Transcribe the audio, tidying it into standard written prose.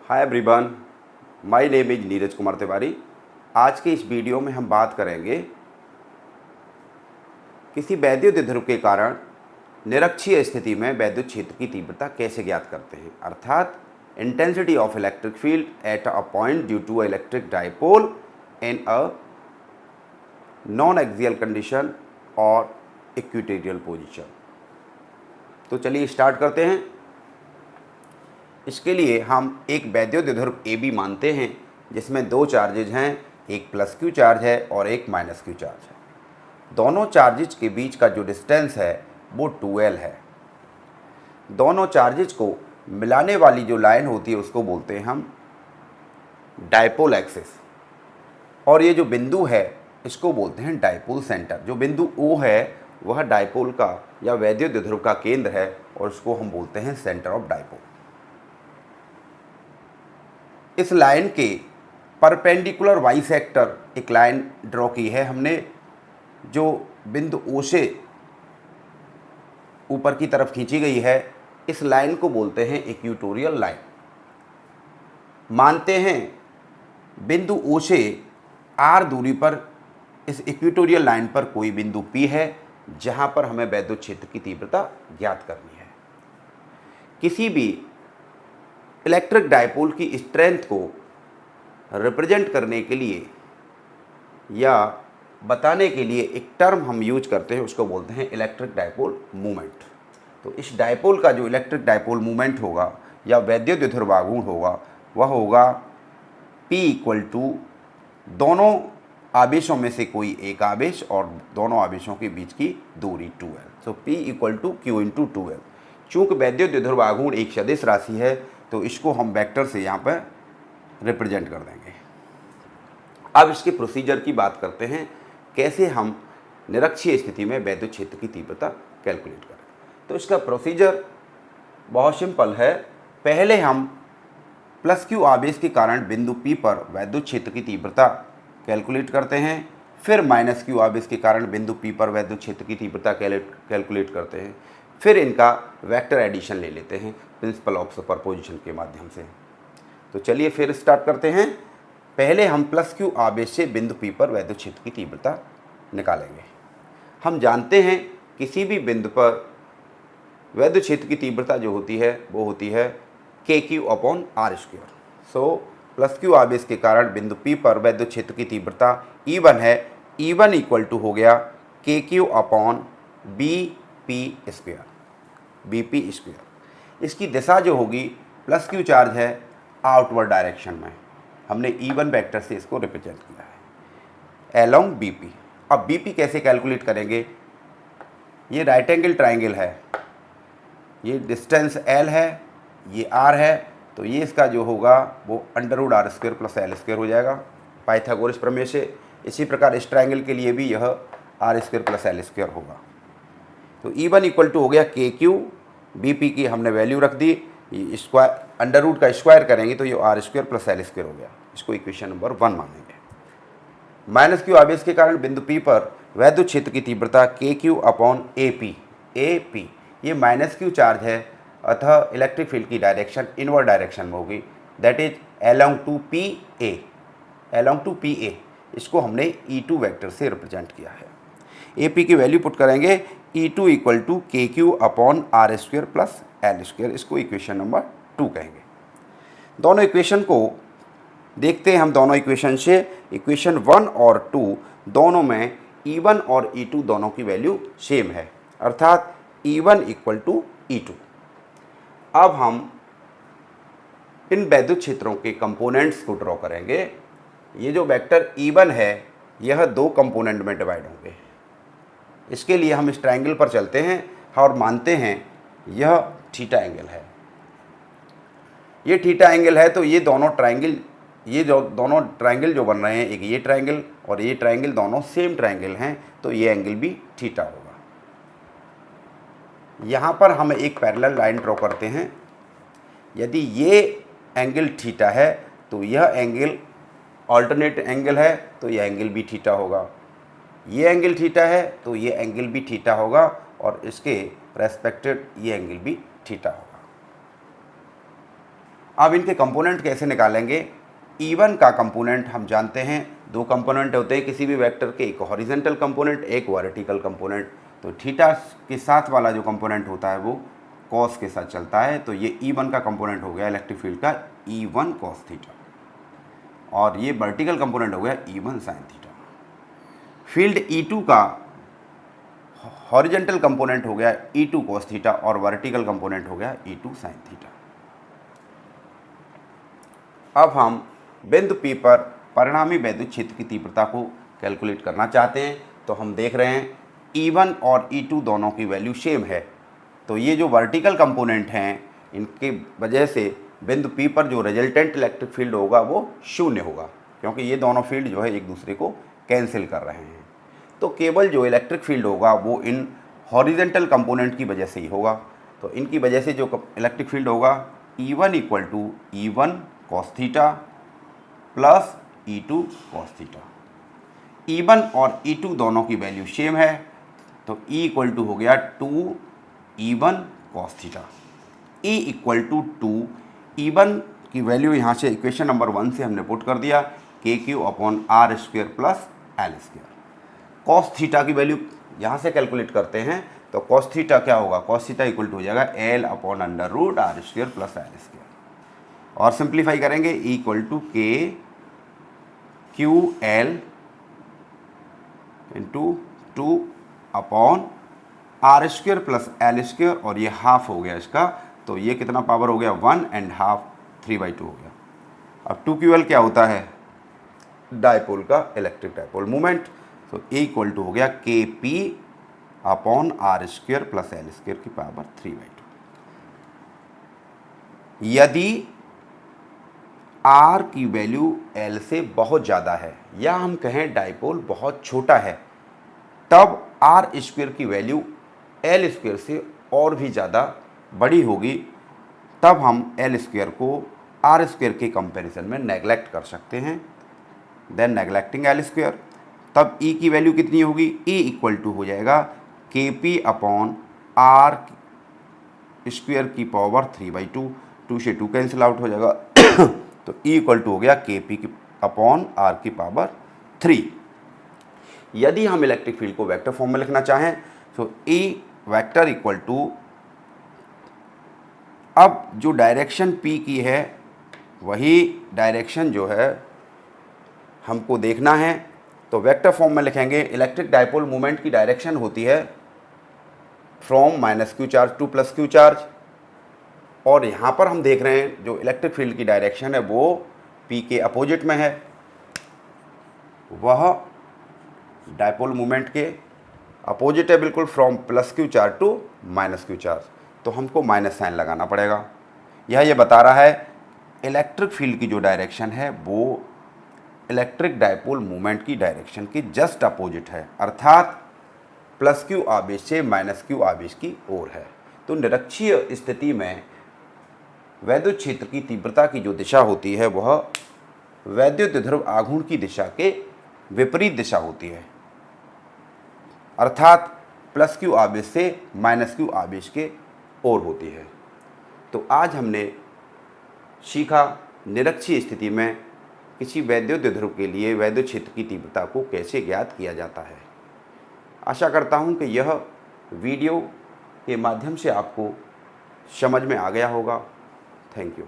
Hi everyone, my name is Neeraj Kumar Tiwari. आज के इस वीडियो में हम बात करेंगे किसी वैद्युत ध्रुव के कारण निरक्षीय स्थिति में वैद्युत क्षेत्र की तीव्रता कैसे ज्ञात करते हैं, अर्थात intensity of electric field at a point due to electric dipole in a non axial condition और इक्वेटोरियल पोजीशन। तो चलिए स्टार्ट करते हैं। इसके लिए हम एक वैद्युत ध्रुव ए बी मानते हैं जिसमें दो चार्जेज हैं, एक प्लस क्यू चार्ज है और एक माइनस क्यू चार्ज है। दोनों चार्जेज के बीच का जो डिस्टेंस है वो 2L है। दोनों चार्जेज को मिलाने वाली जो लाइन होती है उसको बोलते हैं हम डाइपोल एक्सिस, और ये जो बिंदु है इसको बोलते हैं डाइपोल सेंटर। जो बिंदु O है वह डाइपोल का या वैद्युत ध्रुव का केंद्र है और उसको हम बोलते हैं सेंटर ऑफ डाइपोल। इस लाइन के परपेंडिकुलर बाइसेक्टर एक लाइन ड्रॉ की है हमने, जो बिंदु O से ऊपर की तरफ खींची गई है। इस लाइन को बोलते हैं इक्वेटोरियल लाइन। मानते हैं बिंदु O से R दूरी पर इस इक्वेटोरियल लाइन पर कोई बिंदु P है जहां पर हमें वैद्युत क्षेत्र की तीव्रता ज्ञात करनी है। किसी भी इलेक्ट्रिक डाइपोल की स्ट्रेंथ को रिप्रेजेंट करने के लिए या बताने के लिए एक टर्म हम यूज करते हैं, उसको बोलते हैं इलेक्ट्रिक डाइपोल मूवमेंट। तो इस डाइपोल का जो इलेक्ट्रिक डाइपोल मूवमेंट होगा या वैद्युत ध्रुवाघूर्ण होगा वह होगा P इक्वल टू दोनों आवेशों में से कोई एक आवेश और दोनों आवेशों के बीच की दूरी 2L। So P equal to Q into 2L। चूँकि वैद्युत ध्रुवाघूर्ण एक सदिश राशि है तो इसको हम वेक्टर से यहाँ पर रिप्रेजेंट कर देंगे। अब इसके प्रोसीजर की बात करते हैं, कैसे हम निरक्षीय स्थिति में वैद्युत क्षेत्र की तीव्रता कैलकुलेट करें। तो इसका प्रोसीजर बहुत सिंपल है। पहले हम प्लस क्यू आवेश के कारण बिंदु P पर वैद्युत क्षेत्र की तीव्रता कैलकुलेट करते हैं, फिर माइनस क्यू आवेश के कारण बिंदु P पर वैद्युत क्षेत्र की तीव्रता कैलकुलेट करते हैं, फिर इनका वेक्टर एडिशन ले लेते हैं प्रिंसिपल ऑफ सुपरपोजिशन के माध्यम से। तो चलिए फिर स्टार्ट करते हैं। पहले हम प्लस क्यू आवेश से बिंदु P पर वैद्युत क्षेत्र की तीव्रता निकालेंगे। हम जानते हैं किसी भी बिंदु पर वैद्युत क्षेत्र की तीव्रता जो होती है वो होती है KQ upon R square. So plus Q आवेश के कारण बिंदु P पर वैद्युत क्षेत्र की तीव्रता E1 है। E1 इक्वल टू हो गया KQ upon BP square, BP square. इसकी दिशा जो होगी, प्लस क्यू चार्ज है आउटवर्ड डायरेक्शन में, हमने E1 वेक्टर से इसको रिप्रेजेंट किया है अलोंग BP। अब BP कैसे कैलकुलेट करेंगे, ये राइट एंगल ट्राइंगल है, ये डिस्टेंस L है, ये R है, तो ये इसका जो होगा वो under root R square plus L square हो जाएगा पाइथागोरस प्रमेय से। इसी प्रकार इस ट्राइंगल के लिए भी यह R square plus L square होगा। तो E1 इक्वल टू हो गया KQ, BP की हमने वैल्यू रख दी, ये स्क्वायर अंडर रूट का स्क्वायर करेंगे तो ये R square plus L square हो गया। इसको इक्वेशन नंबर 1 मानेंगे। माइनस क्यू आवेश के कारण बिंदु P पर वैद्युत क्षेत्र की तीव्रता KQ अपॉन AP। ये माइनस क्यू चार्ज है, अतः इलेक्ट्रिक फील्ड की डायरेक्शन इनवर्ड डायरेक्शन में होगी, that is along to PA। इसको हमने E2 वेक्टर से रिप्रेजेंट किया है। AP की वैल्यू पुट करेंगे, E2 equal to KQ upon R square plus L square. इसको इक्वेशन नंबर 2 कहेंगे। दोनों इक्वेशन को देखते हैं हम। दोनों इक्वेशन से इक्वेशन 1 और 2 दोनों में E1 और E2 दोनों की वैल्यू सेम है, अर्थात E1 इक्वल टू E2। अब हम इन वैद्युत क्षेत्रों के कंपोनेंट्स को ड्रॉ करेंगे। ये जो वेक्टर E1 है यह दो कंपोनेंट में डिवाइड होंगे। इसके लिए हम इस ट्राइंगल पर चलते हैं और मानते हैं यह थीटा एंगल है। ये थीटा एंगल है, तो ये दोनों ट्राइंगल जो बन रहे हैं, एक ये ट्राइंगल और ये ट्राइंगल, दोनों सेम ट्राइंगल हैं, तो ये एंगल भी थीटा होगा। यहाँ पर हम एक पैरेलल लाइन ड्रॉ करते हैं। यदि ये एंगल थीटा है तो यह एंगल ऑल्टरनेट एंगल है, तो यह एंगल भी थीटा होगा। ये एंगल थीटा है तो ये एंगल भी थीटा होगा, और इसके रेस्पेक्टेड ये एंगल भी थीटा होगा। अब इनके कंपोनेंट कैसे निकालेंगे? E1 का कंपोनेंट हम जानते हैं, दो कंपोनेंट होते हैं किसी भी वेक्टर के, एक हॉरिजेंटल कंपोनेंट, एक वर्टिकल कंपोनेंट। तो थीटा के साथ वाला जो कंपोनेंट होता है वो कॉस के साथ चलता है। तो ये E1 का कंपोनेंट हो गया इलेक्ट्रिक फील्ड का E1 कॉस थीटा, और ये वर्टिकल कंपोनेंट हो गया E1 sine theta. Field E2 का हॉरिजेंटल कंपोनेंट हो गया E2 कॉस थीटा, और वर्टिकल कंपोनेंट हो गया E2 साइन थीटा। अब हम बिंदु P पर परिणामी वैद्युत क्षेत्र की तीव्रता को कैलकुलेट करना चाहते हैं। तो हम देख रहे हैं E1 और E2 दोनों की वैल्यू सेम है, तो ये जो वर्टिकल कंपोनेंट हैं इनके वजह से बिंदु P पर जो रिजल्टेंट इलेक्ट्रिक फील्ड होगा वो शून्य होगा, क्योंकि ये दोनों फील्ड जो है एक दूसरे को कैंसिल कर रहे हैं। तो केवल जो इलेक्ट्रिक फील्ड होगा वो इन हॉरिजेंटल कंपोनेंट की वजह से ही होगा। तो इनकी वजह से जो इलेक्ट्रिक फील्ड होगा E1 equal to E1 cos theta plus E2 cos theta. E1 और E2 दोनों की वैल्यू सेम है, तो E इक्वल टू हो गया 2E1 cos theta. E equal to 2E1 की वैल्यू यहाँ से इक्वेशन नंबर 1 से हमने पुट कर दिया, KQ upon R square plus L square. Cos theta की वैल्यू यहाँ से कैलकुलेट करते हैं, तो कॉस थीटा क्या होगा? कॉस थीटा इक्वल टू हो जाएगा L upon under root R square plus L square, और सिंप्लीफाई करेंगे E equal to KQL into 2 upon R square plus L square, और ये हाफ हो गया इसका, तो ये कितना पावर हो गया? 1.5 3/2 हो गया। अब 2QL क्या होता है? डायपोल का इलेक्ट्रिक डायपोल मोमेंट। तो ए इक्वल टू हो गया KP upon R square plus L square की पावर 3/2। यदि R की वैल्यू L से बहुत ज़्यादा है, या हम कहें डायपोल बहुत छोटा है, तब R स्क्वेयर की वैल्यू L स्क्वेयर से और भी ज़्यादा बड़ी होगी, तब हम L स्क्वेयर को R स्क्वेयर के कंपैरिजन में नेगलेक्ट कर सकते हैं। देन नेगलेक्टिंग L स्क्वेयर, तब E की वैल्यू कितनी होगी? E इक्वल टू हो जाएगा KP अपॉन R स्क्वेयर की पावर 3/2, 2 से 2 कैंसिल आउट हो जाएगा तो E इक्वल टू हो गया KP की अपॉन R की पावर 3। यदि हम इलेक्ट्रिक फील्ड को वेक्टर फॉर्म में लिखना चाहें तो E वेक्टर इक्वल टू, अब जो डायरेक्शन P की है वही डायरेक्शन जो है हमको देखना है, तो वेक्टर फॉर्म में लिखेंगे। इलेक्ट्रिक डायपोल मोमेंट की डायरेक्शन होती है from -q charge to +q charge, और यहाँ पर हम देख रहे हैं जो इलेक्ट्रिक फील्ड की डायरेक्शन है वो P के अपोजिट में है, वह डायपोल मोमेंट के अपोजिट है बिल्कुल, from +q charge to -q charge. तो हमको माइनस साइन लगाना पड़ेगा। यह ये बता रहा है इलेक्ट्रिक फील्ड की जो डायरेक्शन है वो इलेक्ट्रिक डायपोल मोमेंट की डायरेक्शन की जस्ट अपोजिट है, अर्थात +q आवेश से -q आवेश की ओर है। तो निरक्षीय स्थिति में वैद्युत क्षेत्र की तीव्रता की जो दिशा होती है वह वैद्युत ध्रुव आघूर्ण की दिशा के विपरीत दिशा होती है, अर्थात +q आवेश से -q आवेश के ओर होती है। तो आज हमने सीखा निरक्षीय स्थिति में किसी वैद्युत ध्रुव के लिए वैद्युत क्षेत्र की तीव्रता को कैसे ज्ञात किया जाता है। आशा करता हूँ कि यह वीडियो के माध्यम से आपको समझ में आ गया होगा। Thank you.